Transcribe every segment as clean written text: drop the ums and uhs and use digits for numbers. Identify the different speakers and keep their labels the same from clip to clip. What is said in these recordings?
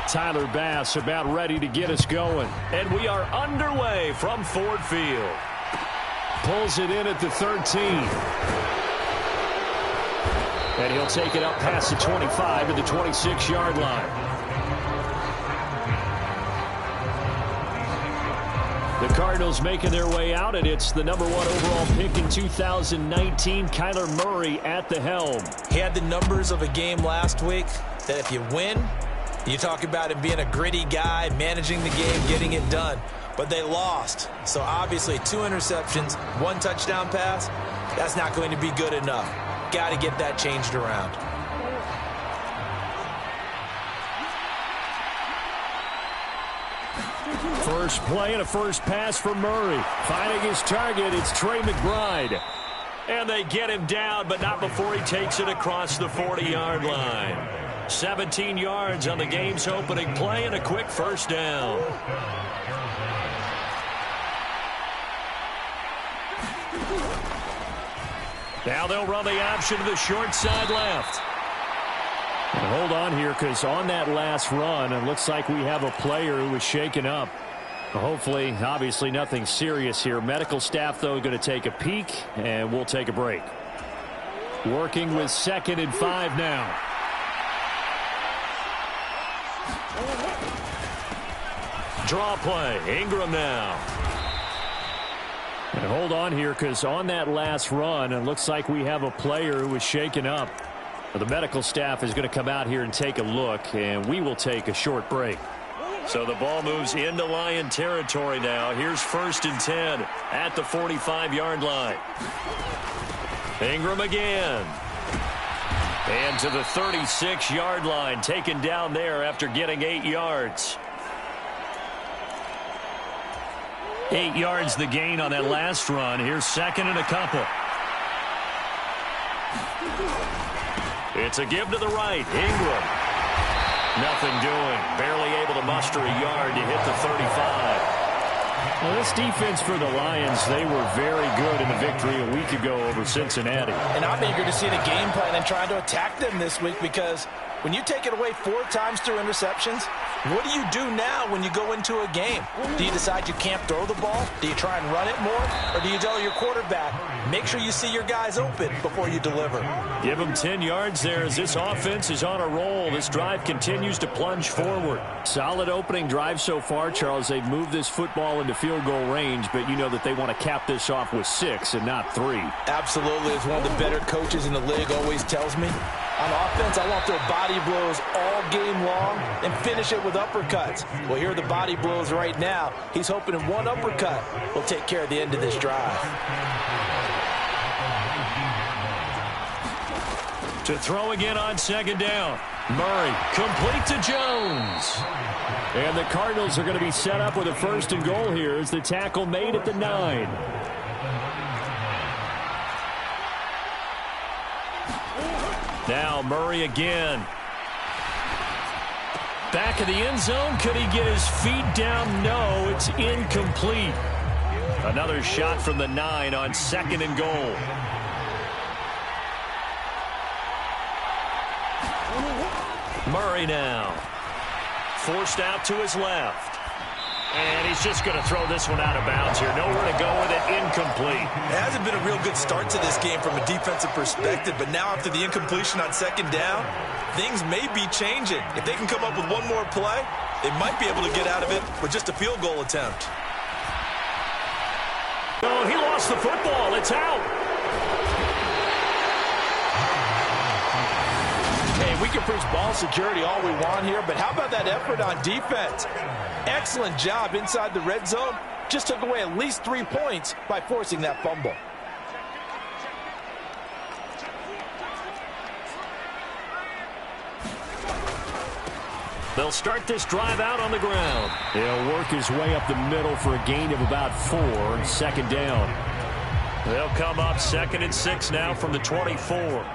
Speaker 1: Tyler Bass about ready to get us going. And we are underway from Ford Field. Pulls it in at the 13. And he'll take it up past the 25 to the 26-yard line. The Cardinals making their way out, and it's the number 1 overall pick in 2019, Kyler Murray at the helm.
Speaker 2: He had the numbers of a game last week that if you win, you talk about him being a gritty guy, managing the game, getting it done. But they lost. So obviously 2 interceptions, 1 touchdown pass, that's not going to be good enough. Got to get that changed around.
Speaker 1: First play and a first pass for Murray. Finding his target, it's Trey McBride. And they get him down, but not before he takes it across the 40-yard line. 17 yards on the game's opening play and a quick first down. Now they'll run the option to the short side left. And hold on here, because on that last run, it looks like we have a player who was shaken up. Hopefully, obviously nothing serious here. Medical staff, though, going to take a peek, and we'll take a break. Working with 2nd and 5 now. Draw play. Ingram now. And hold on here, because on that last run, it looks like we have a player who was shaken up. The medical staff is going to come out here and take a look, and we will take a short break. So the ball moves into Lion territory now. Here's 1st and 10 at the 45-yard line. Ingram again. And to the 36-yard line, taken down there after getting 8 yards. 8 yards the gain on that last run. Here's 2nd and a couple. It's a give to the right. Ingram. Nothing doing. Barely able to muster a yard to hit the 35. Well, this defense for the Lions, they were very good in the victory a week ago over Cincinnati.
Speaker 2: And I'm eager to see the game plan and trying to attack them this week, because when you take it away 4 times through interceptions, what do you do now when you go into a game? Do you decide you can't throw the ball? Do you try and run it more? Or do you tell your quarterback, make sure you see your guys open before you deliver?
Speaker 1: Give them 10 yards there as this offense is on a roll. This drive continues to plunge forward. Solid opening drive so far, Charles. They've moved this football into field goal range, but you know that they want to cap this off with 6 and not 3.
Speaker 2: Absolutely. As one of the better coaches in the league always tells me, on offense, I want their body blows all game long and finish it with uppercuts. Well, here are the body blows right now. He's hoping in one uppercut will take care of the end of this drive.
Speaker 1: To throw again on 2nd down. Murray complete to Jones. And the Cardinals are going to be set up with a 1st and goal here as the tackle made at the 9. Now Murray again. Back of the end zone. Could he get his feet down? No, it's incomplete. Another shot from the 9 on 2nd and goal. Murray now. Forced out to his left. And he's just going to throw this one out of bounds here. Nowhere to go with it. Incomplete.
Speaker 2: It hasn't been a real good start to this game from a defensive perspective, but now after the incompletion on 2nd down, things may be changing. If they can come up with one more play, they might be able to get out of it with just a field goal attempt.
Speaker 1: Oh, he lost the football. It's out.
Speaker 2: Hey, we can preach ball security all we want here, but how about that effort on defense? Excellent job inside the red zone. Just took away at least 3 points by forcing that fumble.
Speaker 1: They'll start this drive out on the ground. He'll work his way up the middle for a gain of about 4. 2nd down. They'll come up 2nd and 6 now from the 24.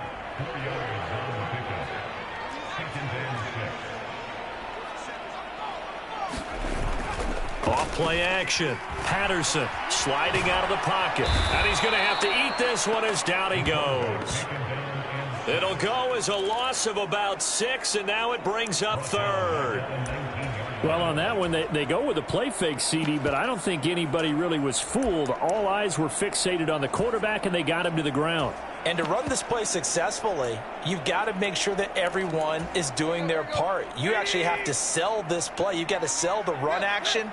Speaker 1: Off play action. Patterson sliding out of the pocket. And he's going to have to eat this one as down he goes. It'll go as a loss of about 6, and now it brings up third. Well, on that one, they go with a play fake, CD, but I don't think anybody really was fooled. All eyes were fixated on the quarterback, and they got him to the ground.
Speaker 2: And to run this play successfully, you've got to make sure that everyone is doing their part. You actually have to sell this play. You've got to sell the run action.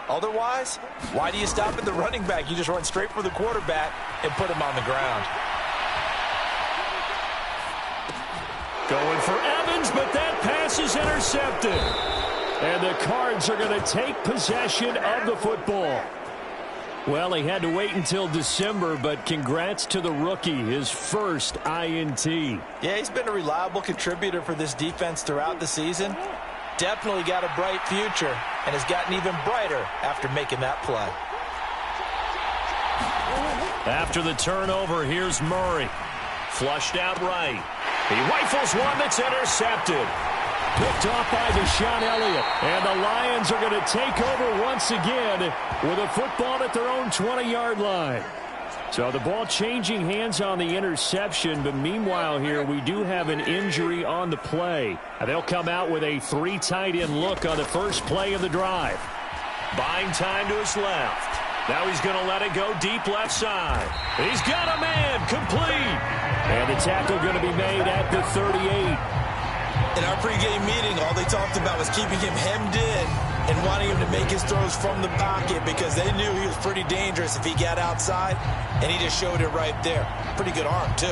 Speaker 2: Otherwise, why do you stop at the running back? You just run straight for the quarterback and put him on the ground.
Speaker 1: Going for Evans, but that pass is intercepted. And the Cards are going to take possession of the football. Well, he had to wait until December, but congrats to the rookie, his first INT.
Speaker 2: Yeah, he's been a reliable contributor for this defense throughout the season. Definitely got a bright future and has gotten even brighter after making that play.
Speaker 1: After the turnover, here's Murray. Flushed out right. He rifles one that's intercepted. Picked off by Deshaun Elliott. And the Lions are going to take over once again with a football at their own 20-yard line. So the ball changing hands on the interception, but meanwhile here we do have an injury on the play. And they'll come out with a 3 tight end look on the first play of the drive. Buying time to his left. Now he's going to let it go deep left side. He's got a man complete. And the tackle going to be made at the 38.
Speaker 2: In our pregame meeting, all they talked about was keeping him hemmed in and wanting him to make his throws from the pocket because they knew he was pretty dangerous if he got outside, and he just showed it right there. Pretty good arm, too.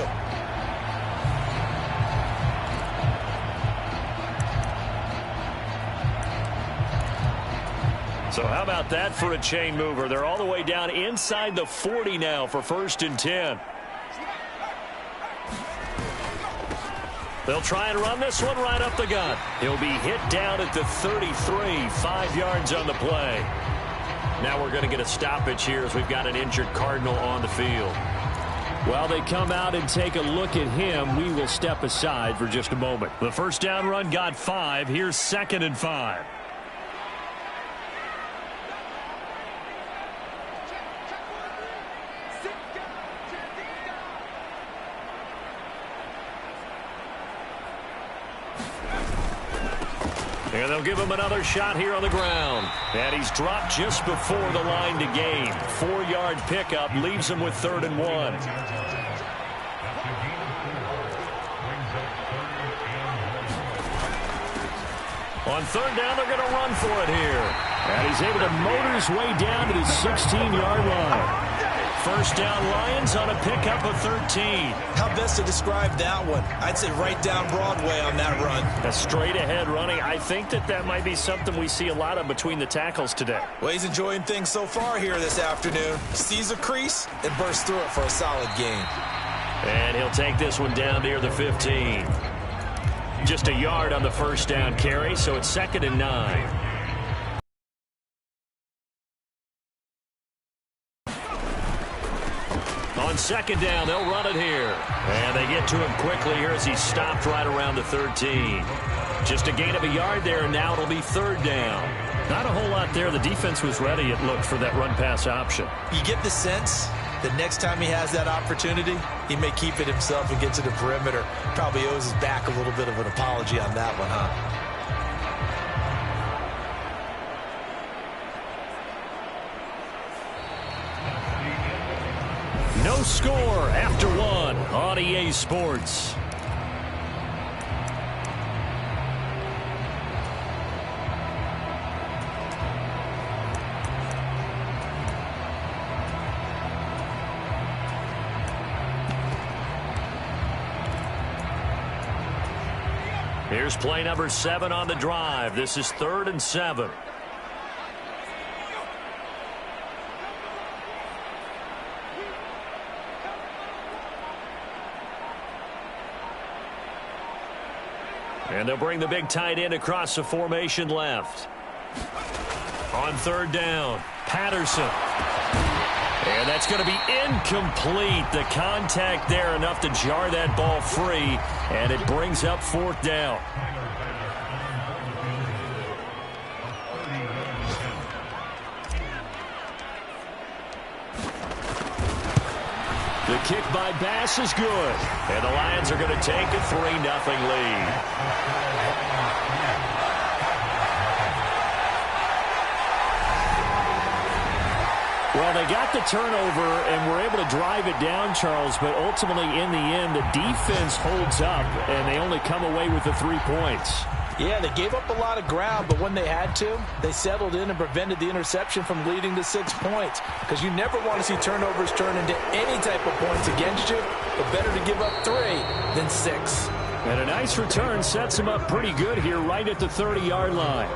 Speaker 1: So how about that for a chain mover? They're all the way down inside the 40 now for 1st and 10. They'll try and run this one right up the gut. He'll be hit down at the 33, 5 yards on the play. Now we're going to get a stoppage here as we've got an injured Cardinal on the field. While they come out and take a look at him, we will step aside for just a moment. The first down run got 5. Here's 2nd and 5. And they'll give him another shot here on the ground. And he's dropped just before the line to gain. 4-yard pickup leaves him with 3rd and 1. On 3rd down, they're going to run for it here. And he's able to motor his way down to the 16-yard line. First down Lions on a pickup of 13.
Speaker 2: How best to describe that one? I'd say right down Broadway on that run.
Speaker 1: A straight ahead running. I think that might be something we see a lot of between the tackles today.
Speaker 2: Well, he's enjoying things so far here this afternoon. Sees a crease and bursts through it for a solid gain.
Speaker 1: And he'll take this one down near the 15. Just a yard on the first down carry, so it's 2nd and 9. On 2nd down, they'll run it here. And they get to him quickly here as he's stopped right around the 13. Just a gain of a yard there, and now it'll be 3rd down. Not a whole lot there. The defense was ready, it looked, for that run-pass option.
Speaker 2: You get the sense that next time he has that opportunity, he may keep it himself and get to the perimeter. Probably owes his back a little bit of an apology on that one, huh?
Speaker 1: No score after 1 on EA Sports. Here's play number 7 on the drive. This is 3rd and 7. And they'll bring the big tight end across the formation left. On 3rd down, Patterson. And that's going to be incomplete. The contact there enough to jar that ball free. And it brings up 4th down. The kick by Bass is good. And the Lions are going to take a 3-0 lead. Well, they got the turnover and were able to drive it down, Charles, but ultimately in the end, the defense holds up, and they only come away with the 3 points.
Speaker 2: Yeah, they gave up a lot of ground, but when they had to, they settled in and prevented the interception from leading to 6 points. Because you never want to see turnovers turn into any type of points against you, but better to give up 3 than 6.
Speaker 1: And a nice return sets them up pretty good here right at the 30-yard line.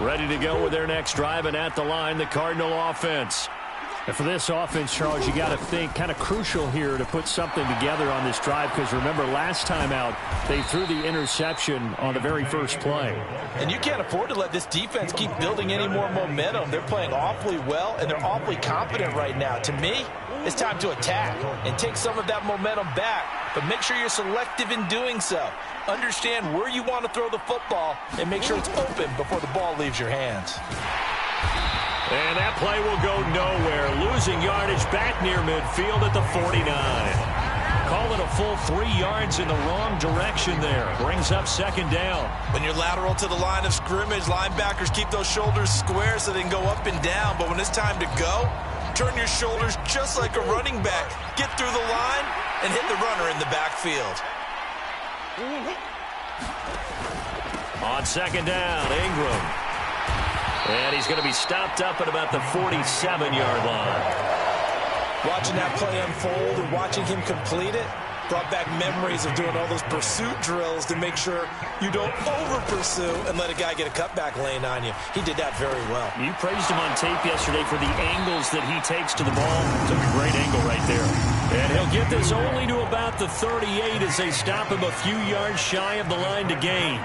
Speaker 1: Ready to go with their next drive, and at the line, the Cardinal offense. And for this offense, Charles, you got to think kind of crucial here to put something together on this drive, because remember, last time out, they threw the interception on the very first play.
Speaker 2: And you can't afford to let this defense keep building any more momentum. They're playing awfully well, and they're awfully confident right now. To me, it's time to attack and take some of that momentum back, but make sure you're selective in doing so. Understand where you want to throw the football and make sure it's open before the ball leaves your hands.
Speaker 1: And that play will go nowhere. Losing yardage back near midfield at the 49. Call it a full 3 yards in the wrong direction there. Brings up second down.
Speaker 2: When you're lateral to the line of scrimmage, linebackers keep those shoulders square so they can go up and down. But when it's time to go, turn your shoulders just like a running back. Get through the line and hit the runner in the backfield.
Speaker 1: On second down, Ingram. And he's going to be stopped up at about the 47-yard line.
Speaker 2: Watching that play unfold and watching him complete it brought back memories of doing all those pursuit drills to make sure you don't over-pursue and let a guy get a cutback lane on you. He did that very well.
Speaker 1: You praised him on tape yesterday for the angles that he takes to the ball. Took a great angle right there. And he'll get this only to about the 38 as they stop him a few yards shy of the line to gain.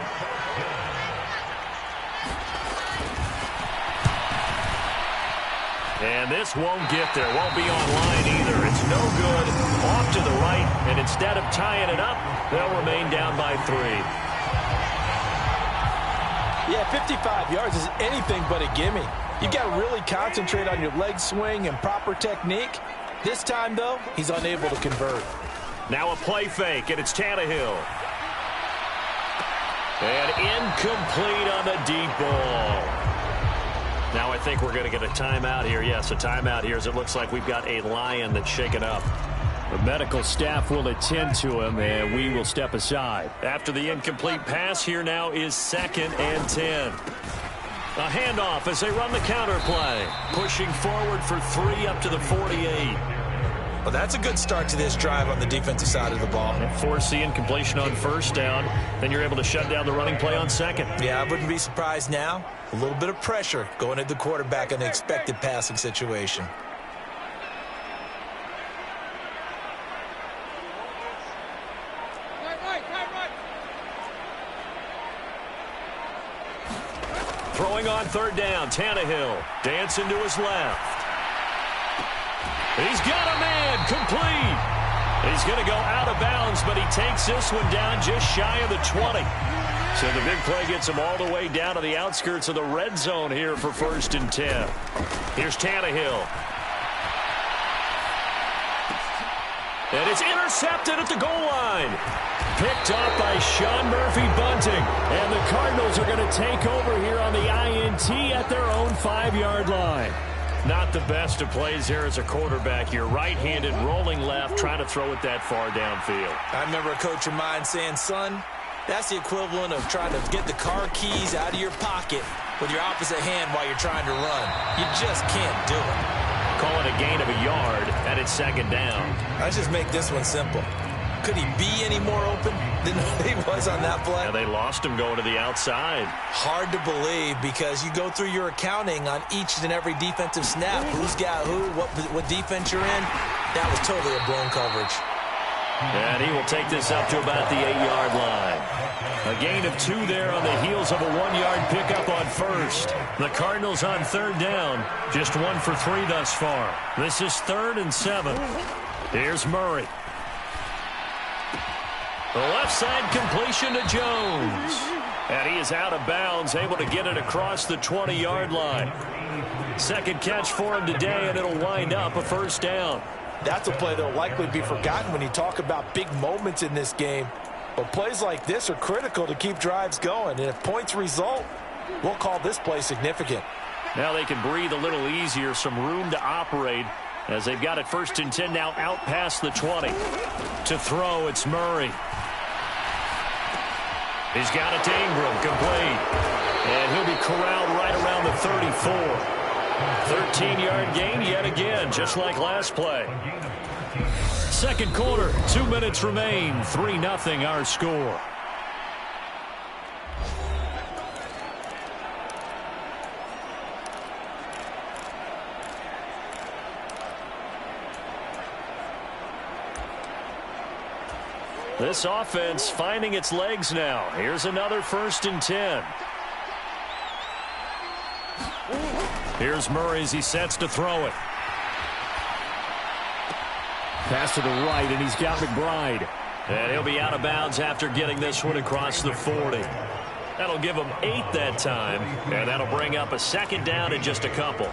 Speaker 1: And this won't get there. Won't be online either. It's no good. Off to the right. And instead of tying it up, they'll remain down by 3.
Speaker 2: Yeah, 55 yards is anything but a gimme. You've got to really concentrate on your leg swing and proper technique. This time, though, he's unable to convert.
Speaker 1: Now a play fake, and it's Tannehill. And incomplete on the deep ball. Now I think we're going to get a timeout here. Yes, a timeout here as it looks like we've got a Lion that's shaken up. The medical staff will attend to him, and we will step aside. After the incomplete pass, here now is 2nd and 10. A handoff as they run the counter play. Pushing forward for 3 up to the 48.
Speaker 2: Well, that's a good start to this drive on the defensive side of the ball.
Speaker 1: Force the incompletion on first down. Then you're able to shut down the running play on second.
Speaker 2: Yeah, I wouldn't be surprised now. A little bit of pressure going at the quarterback in the expected passing situation.
Speaker 1: Throwing on third down, Tannehill dancing to his left. He's got a man, complete. He's going to go out of bounds, but he takes this one down just shy of the 20. So the big play gets him all the way down to the outskirts of the red zone here for 1st and 10. Here's Tannehill. And it's intercepted at the goal line. Picked off by Sean Murphy-Bunting. And the Cardinals are going to take over here on the INT at their own 5-yard line. Not the best of plays here as a quarterback. You're right-handed, rolling left, trying to throw it that far downfield.
Speaker 2: I remember a coach of mine saying, son, that's the equivalent of trying to get the car keys out of your pocket with your opposite hand while you're trying to run. You just can't do it.
Speaker 1: Call it a gain of a yard, and it's 2nd down.
Speaker 2: Let's just make this one simple. Could he be any more open than he was on that play?
Speaker 1: Yeah, they lost him going to the outside.
Speaker 2: Hard to believe because you go through your accounting on each and every defensive snap. Who's got who, what defense you're in. That was totally a blown coverage.
Speaker 1: And he will take this up to about the 8-yard line. A gain of 2 there on the heels of a 1-yard pickup on first. The Cardinals on third down, just 1 for 3 thus far. This is 3rd and 7. Here's Murray. The left side completion to Jones. And he is out of bounds, able to get it across the 20-yard line. Second catch for him today, and it'll wind up a first down.
Speaker 2: That's a play that will likely be forgotten when you talk about big moments in this game. But plays like this are critical to keep drives going. And if points result, we'll call this play significant.
Speaker 1: Now they can breathe a little easier, some room to operate as they've got it 1st and 10 now out past the 20. To throw, it's Murray. He's got it to Ingram, complete. And he'll be corralled right around the 34. 13-yard gain yet again, just like last play. Second quarter, 2 minutes remain. 3-0 our score. This offense finding its legs now. Here's another 1st and 10. Here's Murray as he sets to throw it. Pass to the right, and he's got McBride. And he'll be out of bounds after getting this one across the 40. That'll give him 8 that time, and that'll bring up a 2nd down in just a couple.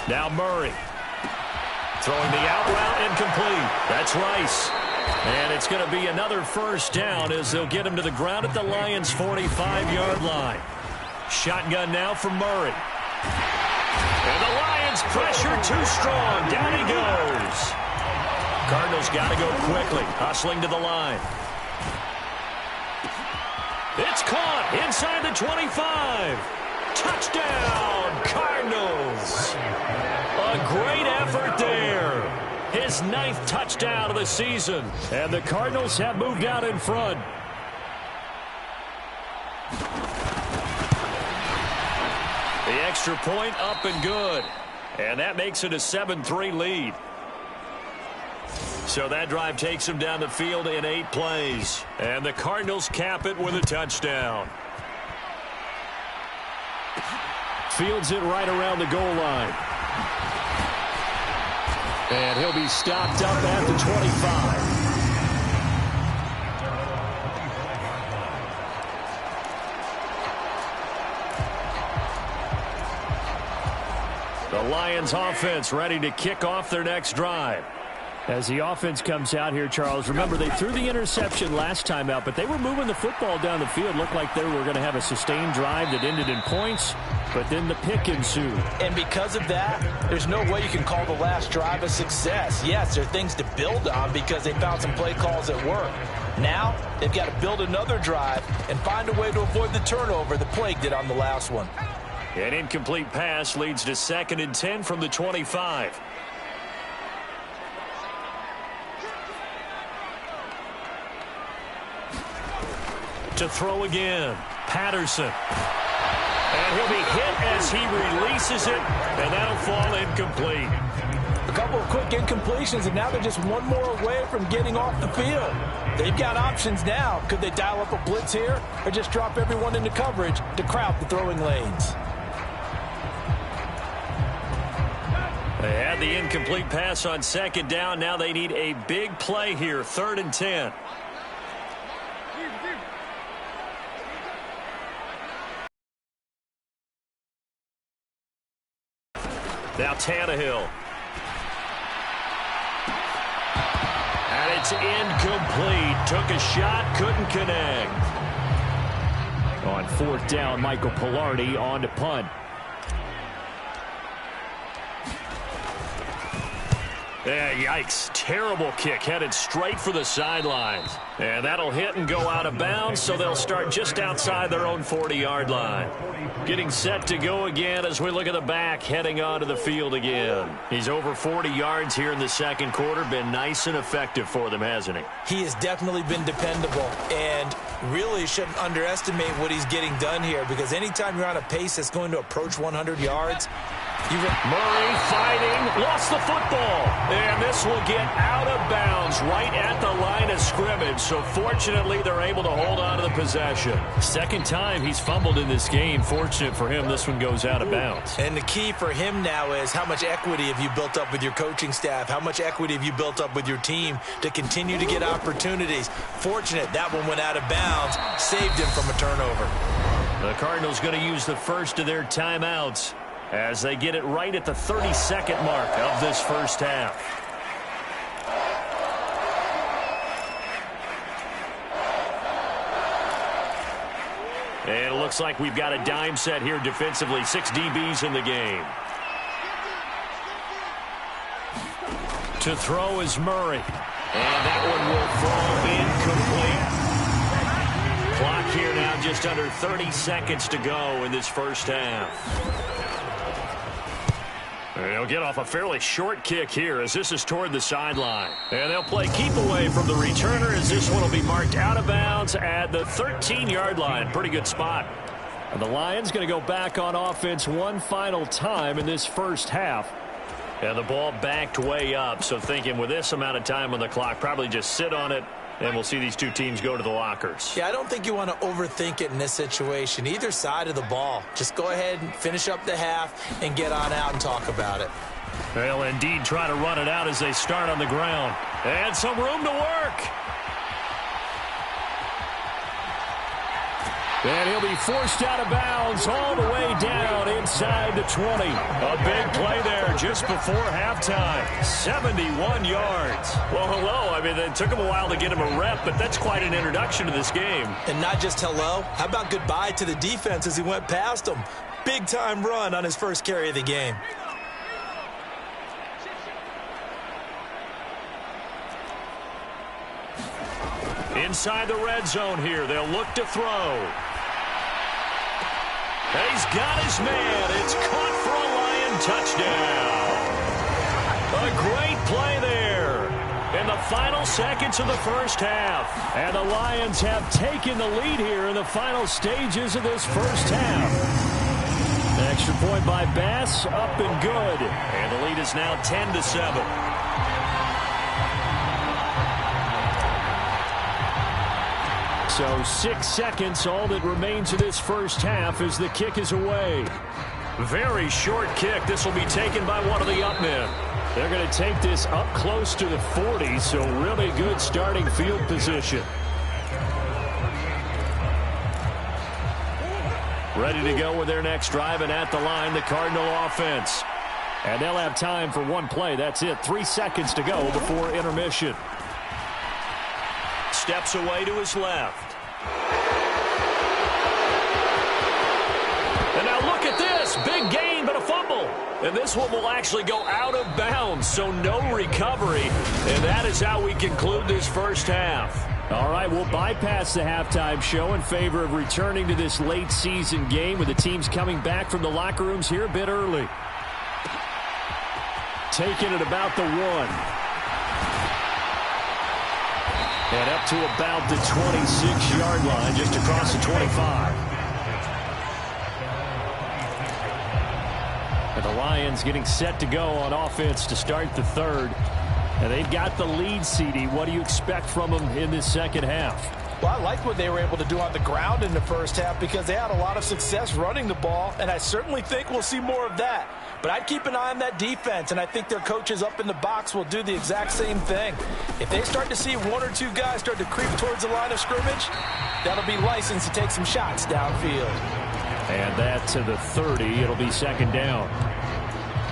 Speaker 1: Now Murray. Throwing the out route incomplete. That's Rice. And it's going to be another first down as they'll get him to the ground at the Lions' 45-yard line. Shotgun now for Murray. And the Lions pressure too strong. Down he goes. Cardinals got to go quickly, hustling to the line. It's caught inside the 25. Touchdown, Cardinals. A great effort there. His 9th touchdown of the season. And the Cardinals have moved out in front. The extra point up and good. And that makes it a 7-3 lead. So that drive takes them down the field in 8 plays. And the Cardinals cap it with a touchdown. Fields it right around the goal line. And he'll be stopped up at the 25. The Lions offense ready to kick off their next drive. As the offense comes out here, Charles, remember they threw the interception last time out, but they were moving the football down the field. Looked like they were going to have a sustained drive that ended in points, but then the pick ensued.
Speaker 2: And because of that, there's no way you can call the last drive a success. Yes, there are things to build on because they found some play calls that work. Now, they've got to build another drive and find a way to avoid the turnover that plagued it on the last one.
Speaker 1: An incomplete pass leads to 2nd and 10 from the 25. To throw again, Patterson. And he'll be hit as he releases it, and that'll fall incomplete.
Speaker 2: A couple of quick incompletions, and now they're just one more away from getting off the field. They've got options now. Could they dial up a blitz here or just drop everyone into coverage to crowd the throwing lanes?
Speaker 1: They had the incomplete pass on 2nd down. Now they need a big play here, 3rd and 10. Now Tannehill. And it's incomplete. Took a shot, couldn't connect. On 4th down, Michael Pilardi on to punt. Yeah, yikes. Terrible kick headed straight for the sidelines. And that'll hit and go out of bounds, so they'll start just outside their own 40-yard line. Getting set to go again as we look at the back heading onto the field again. He's over 40 yards here in the second quarter. Been nice and effective for them, hasn't he?
Speaker 2: He has definitely been dependable and really shouldn't underestimate what he's getting done here because anytime you're on a pace that's going to approach 100 yards,
Speaker 1: Murray fighting, lost the football. And this will get out of bounds right at the line of scrimmage. So fortunately, they're able to hold on to the possession. Second time he's fumbled in this game. Fortunate for him, this one goes out of bounds.
Speaker 2: And the key for him now is how much equity have you built up with your coaching staff? How much equity have you built up with your team to continue to get opportunities? Fortunate that one went out of bounds, saved him from a turnover.
Speaker 1: The Cardinals going to use the first of their timeouts as they get it right at the 32nd mark of this first half. And it looks like we've got a dime set here defensively. 6 DBs in the game. To throw is Murray. And that one will fall incomplete. Clock here now just under 30 seconds to go in this first half. They'll get off a fairly short kick here as this is toward the sideline. And they'll play keep away from the returner as this one will be marked out of bounds at the 13-yard line. Pretty good spot. And the Lions going to go back on offense one final time in this first half. And the ball backed way up. So thinking with this amount of time on the clock, probably just sit on it. And we'll see these two teams go to the lockers.
Speaker 2: Yeah, I don't think you want to overthink it in this situation. Either side of the ball. Just go ahead and finish up the half and get on out and talk about it.
Speaker 1: They'll indeed try to run it out as they start on the ground. And some room to work. And he'll be forced out of bounds all the way down inside the 20. A big play there just before halftime. 71 yards. Well, hello. I mean, it took him a while to get him a rep, but that's quite an introduction to this game.
Speaker 2: And not just hello. How about goodbye to the defense as he went past him? Big-time run on his first carry of the game.
Speaker 1: Inside the red zone here. They'll look to throw. And he's got his man. It's caught for a Lion touchdown. A great play there in the final seconds of the first half. And the Lions have taken the lead here in the final stages of this first half. An extra point by Bass, up and good. And the lead is now 10-7. So 6 seconds, all that remains of this first half as the kick is away. Very short kick. This will be taken by one of the up men. They're going to take this up close to the 40, so really good starting field position. Ready to go with their next drive, and at the line, the Cardinal offense. And they'll have time for one play. That's it. 3 seconds to go before intermission. Steps away to his left. And now look at this. Big gain, but a fumble. And this one will actually go out of bounds, so no recovery. And that is how we conclude this first half. All right, we'll bypass the halftime show in favor of returning to this late season game with the teams coming back from the locker rooms here a bit early. Taking it about the 1. And up to about the 26-yard line, just across the 25. And the Lions getting set to go on offense to start the third. And they've got the lead, CD. What do you expect from them in this second half?
Speaker 2: Well, I like what they were able to do on the ground in the first half because they had a lot of success running the ball, and I certainly think we'll see more of that. But I'd keep an eye on that defense, and I think their coaches up in the box will do the exact same thing. If they start to see 1 or 2 guys start to creep towards the line of scrimmage, that'll be licensed to take some shots downfield. And that to the 30. It'll be second down.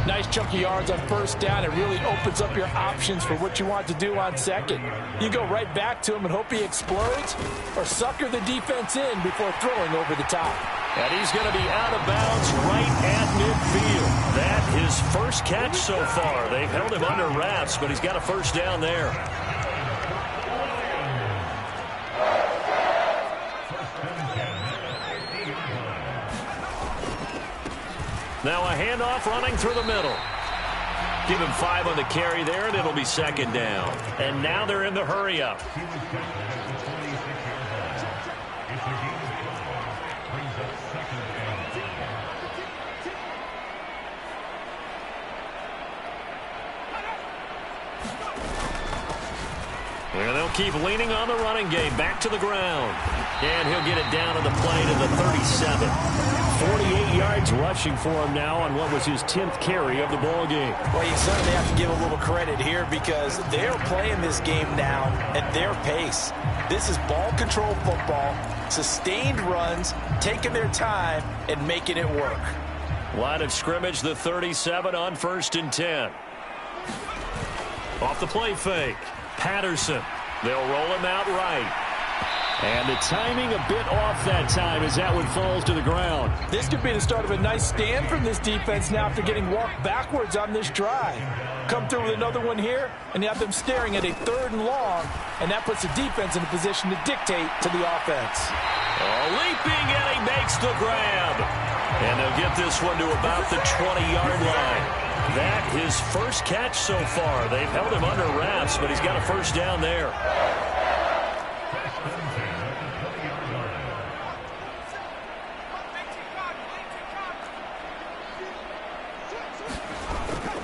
Speaker 2: Nice chunk of yards on first down. It really opens up your options for what you want to do on second. You go right back to him and hope he explodes, or sucker the defense in before throwing over the top.
Speaker 1: And he's going to be out of bounds right at midfield. That his first catch so far. They've held him under wraps, but he's got a first down there. Now a handoff running through the middle. Give him 5 on the carry there, and it'll be second down. And now they're in the hurry-up. keep leaning on the running game. Back to the ground. And he'll get it down to the play to the 37. 48 yards rushing for him now on what was his 10th carry of the ball game.
Speaker 2: Well, you certainly have to give a little credit here because they're playing this game now at their pace. This is ball control football, sustained runs, taking their time, and making it work.
Speaker 1: Line of scrimmage, the 37 on 1st and 10. Off the play fake. Patterson. They'll roll him out right. And the timing a bit off that time as that one falls to the ground.
Speaker 2: This could be the start of a nice stand from this defense now after getting walked backwards on this drive. Come through with another one here, and you have them staring at a 3rd and long, and that puts the defense in a position to dictate to the offense.
Speaker 1: Leaping, and he makes the grab. And they'll get this one to about the 20-yard line. That his first catch so far. They've held him under wraps, but he's got a first down there.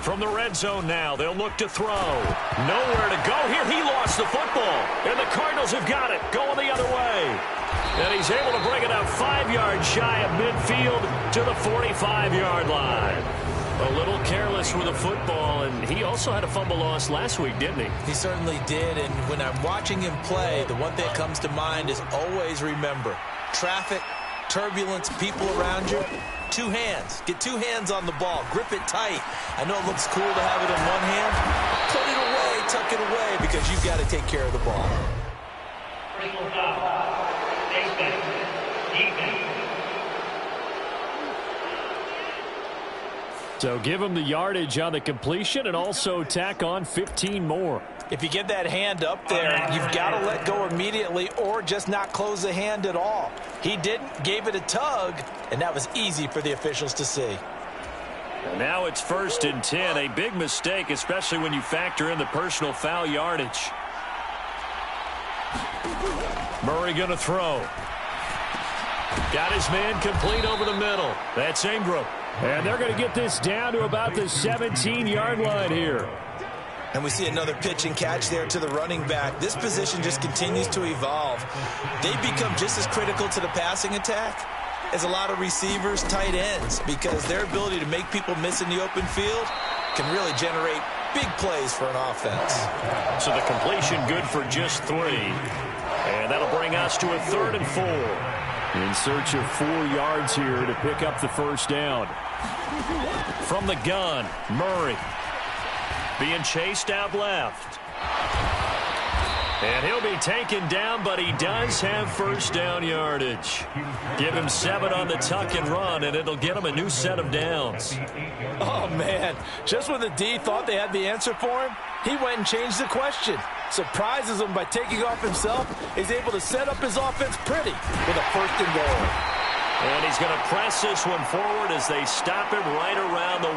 Speaker 1: From the red zone now, they'll look to throw. Nowhere to go here. He lost the football. And the Cardinals have got it, going the other way. And he's able to bring it up 5 yards shy of midfield to the 45-yard line. A little careless with the football, and he also had a fumble loss last week, didn't he?
Speaker 2: He certainly did, and when I'm watching him play, the one thing that comes to mind is always remember, traffic, turbulence, people around you, 2 hands. Get 2 hands on the ball. Grip it tight. I know it looks cool to have it in one hand. Put it away, tuck it away, because you've got to take care of the ball.
Speaker 1: So give him the yardage on the completion and also tack on 15 more.
Speaker 2: If you get that hand up there, you've got to let go immediately or just not close the hand at all. He didn't, gave it a tug, and that was easy for the officials to see.
Speaker 1: And now it's 1st and 10, a big mistake, especially when you factor in the personal foul yardage. Murray going to throw. Got his man complete over the middle. That's Ingram. And they're going to get this down to about the 17-yard line here.
Speaker 2: And we see another pitch and catch there to the running back. This position just continues to evolve. They become just as critical to the passing attack as a lot of receivers, tight ends, because their ability to make people miss in the open field can really generate big plays for an offense.
Speaker 1: So the completion good for just 3. And that'll bring us to a 3rd and 4. In search of 4 yards here to pick up the first down. From the gun, Murray. Being chased out left. And he'll be taken down, but he does have first down yardage. Give him 7 on the tuck and run, and it'll get him a new set of downs.
Speaker 2: Oh, man. Just when the D thought they had the answer for him, he went and changed the question. Surprises him by taking off himself. He's able to set up his offense pretty with a 1st and goal.
Speaker 1: And he's going to press this one forward as they stop him right around the 1.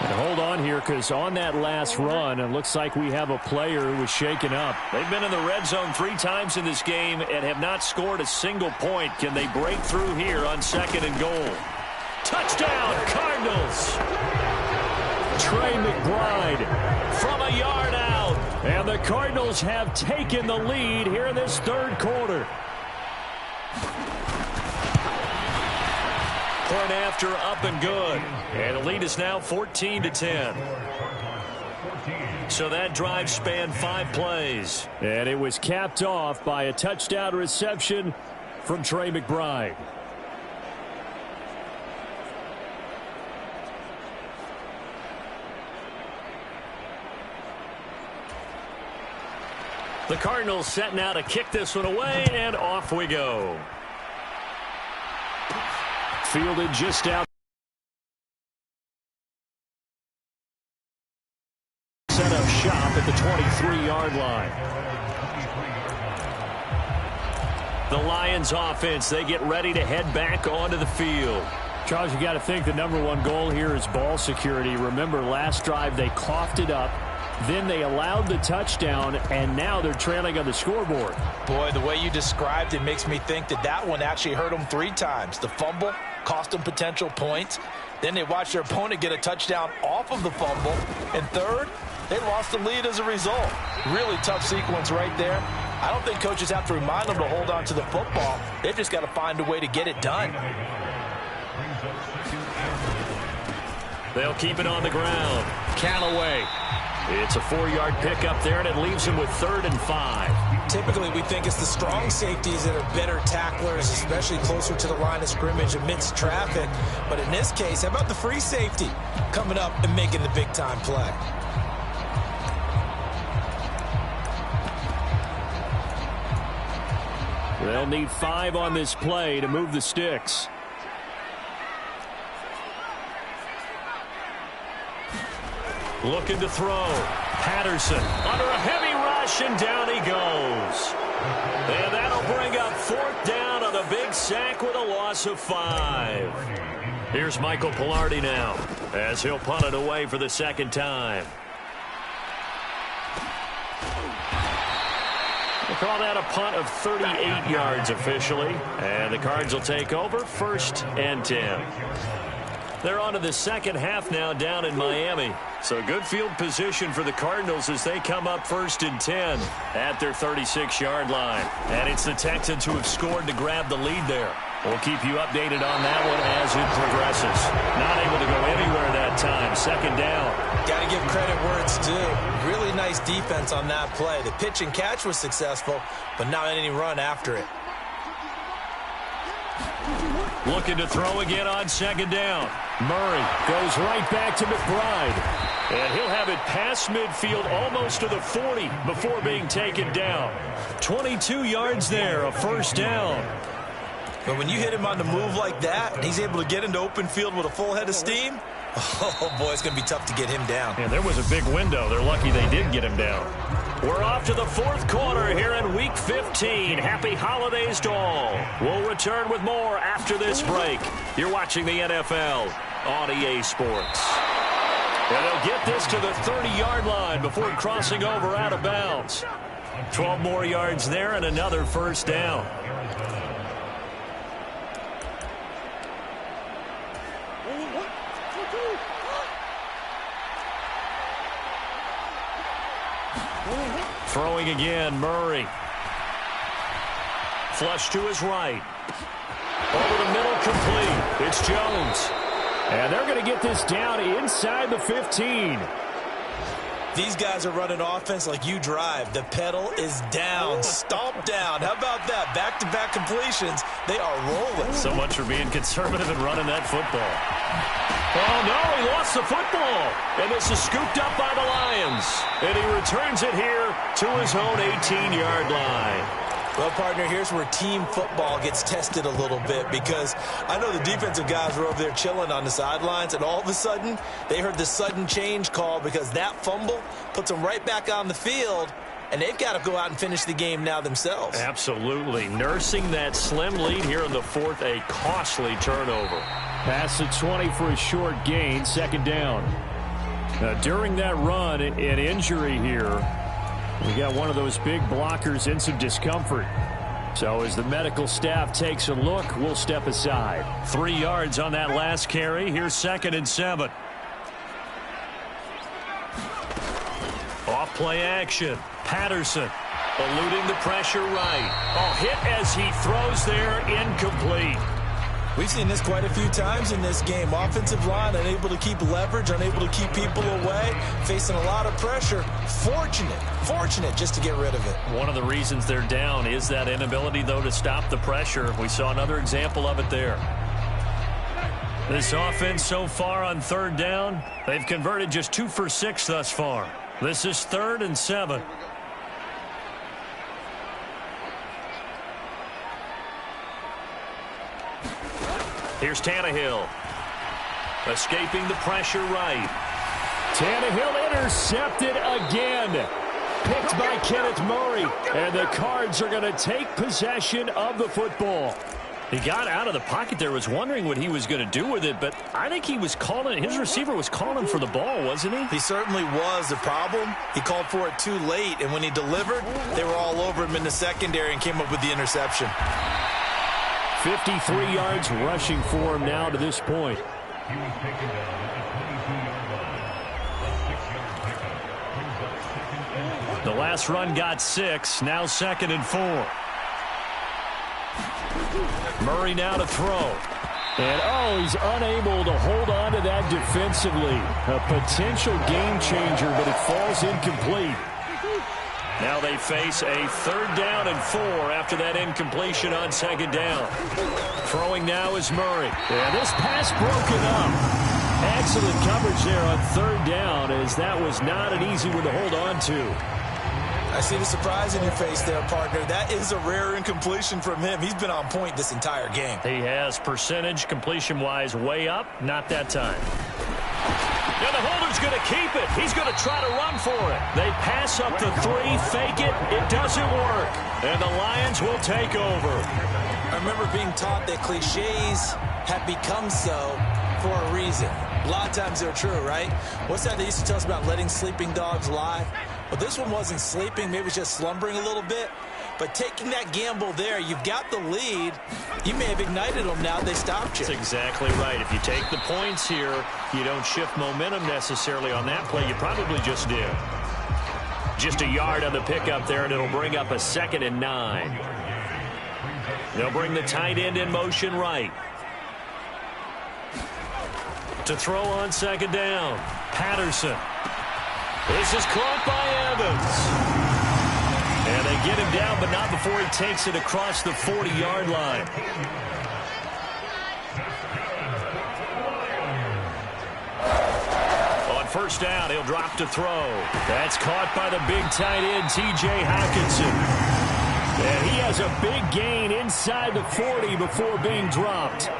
Speaker 1: And hold on here, because on that last run, it looks like we have a player who was shaken up. They've been in the red zone 3 times in this game and have not scored a single point. Can they break through here on 2nd and goal? Touchdown, Cardinals! Trey McBride from a yard out. And the Cardinals have taken the lead here in this 3rd quarter. Point after, up and good. And the lead is now 14-10. So that drive spanned 5 plays. And it was capped off by a touchdown reception from Trey McBride. The Cardinals set now to kick this one away, and off we go. Fielded just out. Set up shop at the 23-yard line. The Lions offense, they get ready to head back onto the field. Charles, you got to think the #1 goal here is ball security. Remember, last drive they coughed it up. Then they allowed the touchdown, and now they're trailing on the scoreboard.
Speaker 2: Boy, the way you described it makes me think that that one actually hurt them 3 times. The fumble cost them potential points. Then they watched their opponent get a touchdown off of the fumble. And third, They lost the lead as a result. Really tough sequence right there. I don't think coaches have to remind them to hold on to the football. They've just got to find a way to get it done.
Speaker 1: They'll keep it on the ground. Callaway. It's a 4-yard pickup there, and it leaves him with 3rd and 5.
Speaker 3: Typically, we think it's the strong safeties that are better tacklers, especially closer to the line of scrimmage amidst traffic. But in this case, how about the free safety coming up and making the big-time play?
Speaker 1: They'll need 5 on this play to move the sticks. Looking to throw. Patterson under a heavy rush, and down he goes. And that'll bring up 4th down on a big sack with a loss of 5. Here's Michael Pilardi now as he'll punt it away for the 2nd time. We'll call that a punt of 38 yards officially. And the Cards will take over 1st and 10. They're on to the second half now down in Miami. So good field position for the Cardinals as they come up 1st and 10 at their 36-yard line. And it's the Texans who have scored to grab the lead there. We'll keep you updated on that one as it progresses. Not able to go anywhere that time. 2nd down.
Speaker 3: Got to give credit where it's due. Really nice defense on that play. The pitch and catch was successful, but not any run after it.
Speaker 1: Looking to throw again on 2nd down. Murray goes right back to McBride. And he'll have it past midfield almost to the 40 before being taken down. 22 yards there, a 1st down.
Speaker 3: But when you hit him on the move like that, and he's able to get into open field with a full head of steam, oh, boy, it's going to be tough to get him down.
Speaker 1: And there was a big window. They're lucky they did get him down. We're off to the 4th quarter here in Week 15. Happy holidays to all. We'll return with more after this break. You're watching the NFL on EA Sports. And they'll get this to the 30-yard line before crossing over out of bounds. 12 more yards there and another 1st down. Throwing again, Murray. Flush to his right. Over the middle, complete. It's Jones. And they're going to get this down inside the 15.
Speaker 3: These guys are running offense like you drive. The pedal is down, stomp down. How about that? Back-to-back completions. They are rolling.
Speaker 1: So much for being conservative and running that football. Oh, no, he lost the football. And this is scooped up by the Lions. And he returns it here to his own 18-yard line.
Speaker 3: Well, partner, here's where team football gets tested a little bit, because I know the defensive guys were over there chilling on the sidelines, and all of a sudden they heard the sudden change call because that fumble puts them right back on the field, and they've got to go out and finish the game now themselves.
Speaker 1: Absolutely. Nursing that slim lead here in the 4th, a costly turnover. Pass the 20 for a short gain, 2nd down. Now, during that run, an injury here. We got one of those big blockers in some discomfort. So as the medical staff takes a look, we'll step aside. 3 yards on that last carry. Here's 2nd and 7. Off play action. Patterson eluding the pressure right. Oh, hit as he throws there, incomplete.
Speaker 3: We've seen this quite a few times in this game. Offensive line unable to keep leverage, unable to keep people away, facing a lot of pressure. Fortunate just to get rid of it.
Speaker 1: One of the reasons they're down is that inability, though, to stop the pressure. We saw another example of it there. This offense so far on 3rd down, they've converted just 2 for 6 thus far. This is 3rd and 7. Here's Tannehill. Escaping the pressure right. Tannehill intercepted again. Picked by Kenneth Murray. And the Cards are going to take possession of the football. He got out of the pocket there, was wondering what he was going to do with it, but I think he was calling, his receiver was calling for the ball, wasn't he?
Speaker 3: He certainly was. The problem, he called for it too late, and when he delivered, they were all over him in the secondary and came up with the interception.
Speaker 1: 53 yards rushing for him now to this point. last run got 6. Now 2nd and 4. Murray now to throw. And, he's unable to hold on to that defensively. A potential game changer, but it falls incomplete. Now they face a 3rd down and 4 after that incompletion on 2nd down. Throwing now is Murray. And this pass broken up. Excellent coverage there on 3rd down, as that was not an easy one to hold on to.
Speaker 3: I see the surprise in your face there, partner. That is a rare incompletion from him. He's been on point this entire game.
Speaker 1: He has percentage completion-wise way up. Not that time. Now the holder's going to keep it. He's going to try to run for it. They pass up the 3, fake it. It doesn't work. And the Lions will take over.
Speaker 3: I remember being taught that cliches have become so for a reason. A lot of times they're true, right? What's that they used to tell us about letting sleeping dogs lie? Well, this one wasn't sleeping. Maybe it was just slumbering a little bit. But taking that gamble there, you've got the lead. You may have ignited them now. They stopped you.
Speaker 1: That's exactly right. If you take the points here, you don't shift momentum necessarily on that play. You probably just did. Just a yard on the pickup there, and it'll bring up a 2nd and 9. They'll bring the tight end in motion right. To throw on 2nd down. Patterson. This is caught by Evans. And they get him down, but not before he takes it across the 40-yard line. On 1st down, he'll drop to throw. That's caught by the big tight end, T.J. Hockenson. And he has a big gain inside the 40 before being dropped.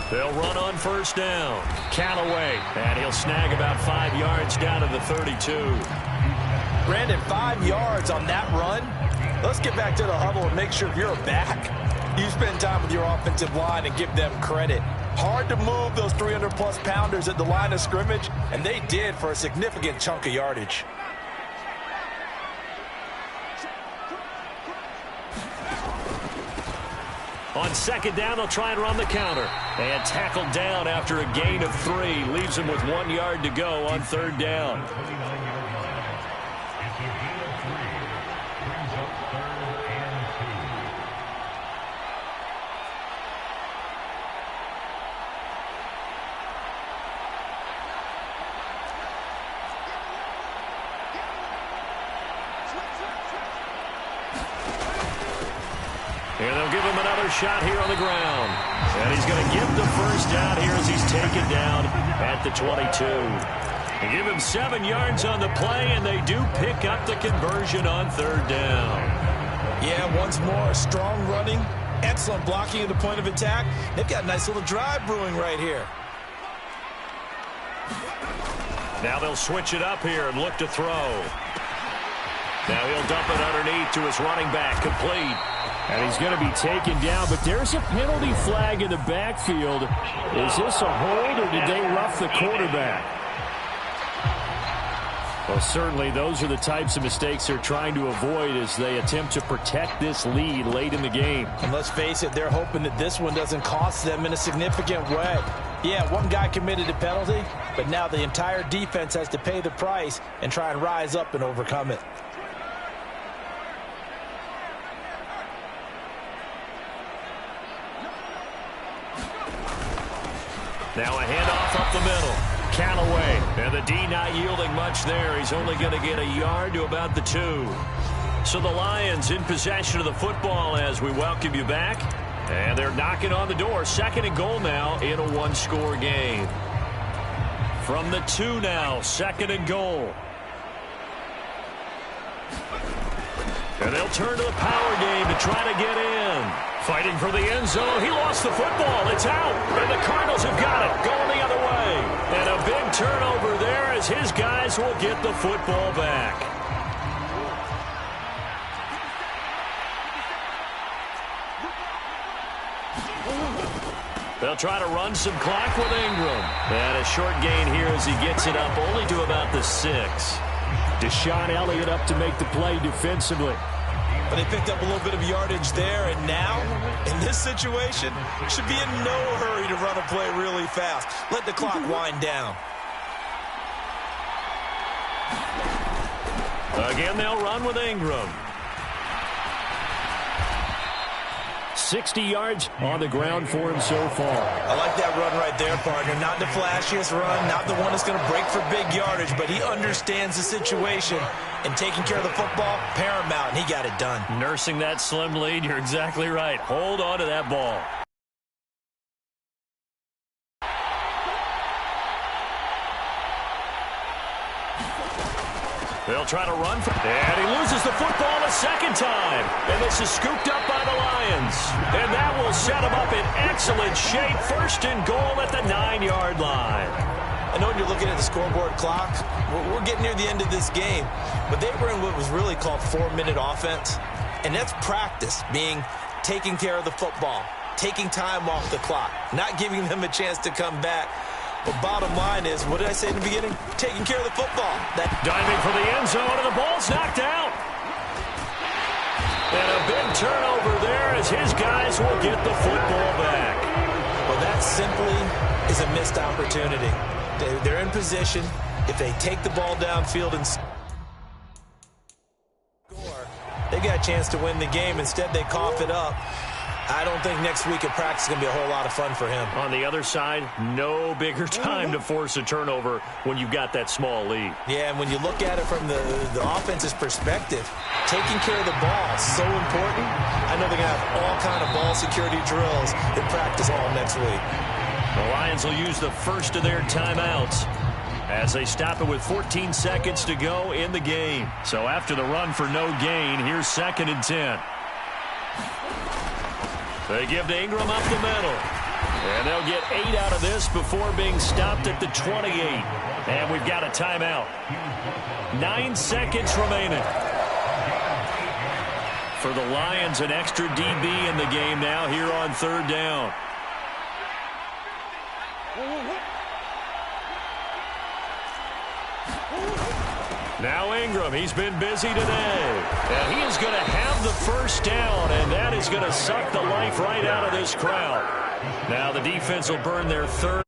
Speaker 1: They'll run on 1st down. Callaway, and he'll snag about 5 yards down to the 32.
Speaker 2: Brandon, 5 yards on that run. Let's get back to the huddle and make sure you're back. You spend time with your offensive line and give them credit. Hard to move those 300-plus pounders at the line of scrimmage, and they did for a significant chunk of yardage.
Speaker 1: On 2nd down, they'll try and run the counter. And tackled down after a gain of 3. Leaves him with 1 yard to go on 3rd down. And they'll give him another shot here on the ground. And he's going to get the 1st down here as he's taken down at the 22. They give him 7 yards on the play, and they do pick up the conversion on 3rd down.
Speaker 3: Yeah, once more, strong running, excellent blocking at the point of attack. They've got a nice little drive brewing right here.
Speaker 1: Now they'll switch it up here and look to throw. Now he'll dump it underneath to his running back, complete. And he's going to be taken down, but there's a penalty flag in the backfield. Is this a hold, or did they rough the quarterback? Well, certainly those are the types of mistakes they're trying to avoid as they attempt to protect this lead late in the game.
Speaker 2: And let's face it, they're hoping that this one doesn't cost them in a significant way. Yeah, one guy committed a penalty, but now the entire defense has to pay the price and try and rise up and overcome it.
Speaker 1: Now a handoff up the middle. Callaway, and the D not yielding much there. He's only going to get a yard to about the 2. So the Lions in possession of the football as we welcome you back. And they're knocking on the door. 2nd and goal now in a 1-score game. From the 2 now, 2nd and goal. And they'll turn to the power game to try to get in. Fighting for the end zone. He lost the football. It's out. And the Cardinals have got it. Going the other way. And a big turnover there as his guys will get the football back. They'll try to run some clock with Ingram. And a short gain here as he gets it up only to about the 6. Deshaun Elliott up to make the play defensively.
Speaker 3: but they picked up a little bit of yardage there, and now, in this situation, should be in no hurry to run a play really fast. Let the clock wind down.
Speaker 1: Again, they'll run with Ingram. 60 yards on the ground for him so far.
Speaker 3: I like that run right there, partner. Not the flashiest run, not the one that's going to break for big yardage, but he understands the situation, and taking care of the football, paramount, and he got it done.
Speaker 1: Nursing that slim lead, you're exactly right. Hold on to that ball. They'll try to run, and he loses the football a second time. And this is scooped up by the Lions. And that will set them up in excellent shape. First and goal at the 9-yard line.
Speaker 3: I know when you're looking at the scoreboard clock, we're getting near the end of this game, but they were in what was really called 4-minute offense. And that's practice, being taking care of the football, taking time off the clock, not giving them a chance to come back. But bottom line is, what did I say in the beginning? Taking care of the football. That
Speaker 1: diving for the end zone, and the ball's knocked out. And a big turnover there as his guys will get the football back.
Speaker 3: Well, that simply is a missed opportunity. They're in position. If they take the ball downfield and score, they got a chance to win the game. Instead, they cough it up. I don't think next week at practice is going to be a whole lot of fun for him.
Speaker 1: On the other side, no bigger time to force a turnover when you've got that small lead.
Speaker 3: Yeah, and when you look at it from the offense's perspective, taking care of the ball is so important. I know they're going to have all kind of ball security drills in practice all next week.
Speaker 1: The Lions will use the first of their timeouts as they stop it with 14 seconds to go in the game. So after the run for no gain, here's 2nd and 10. They give to Ingram up the middle. And they'll get 8 out of this before being stopped at the 28. And we've got a timeout. 9 seconds remaining. For the Lions, an extra DB in the game now here on 3rd down. Now Ingram, he's been busy today. And he is going to have the first down, and that is going to suck the life right out of this crowd. Now the defense will burn their 3rd.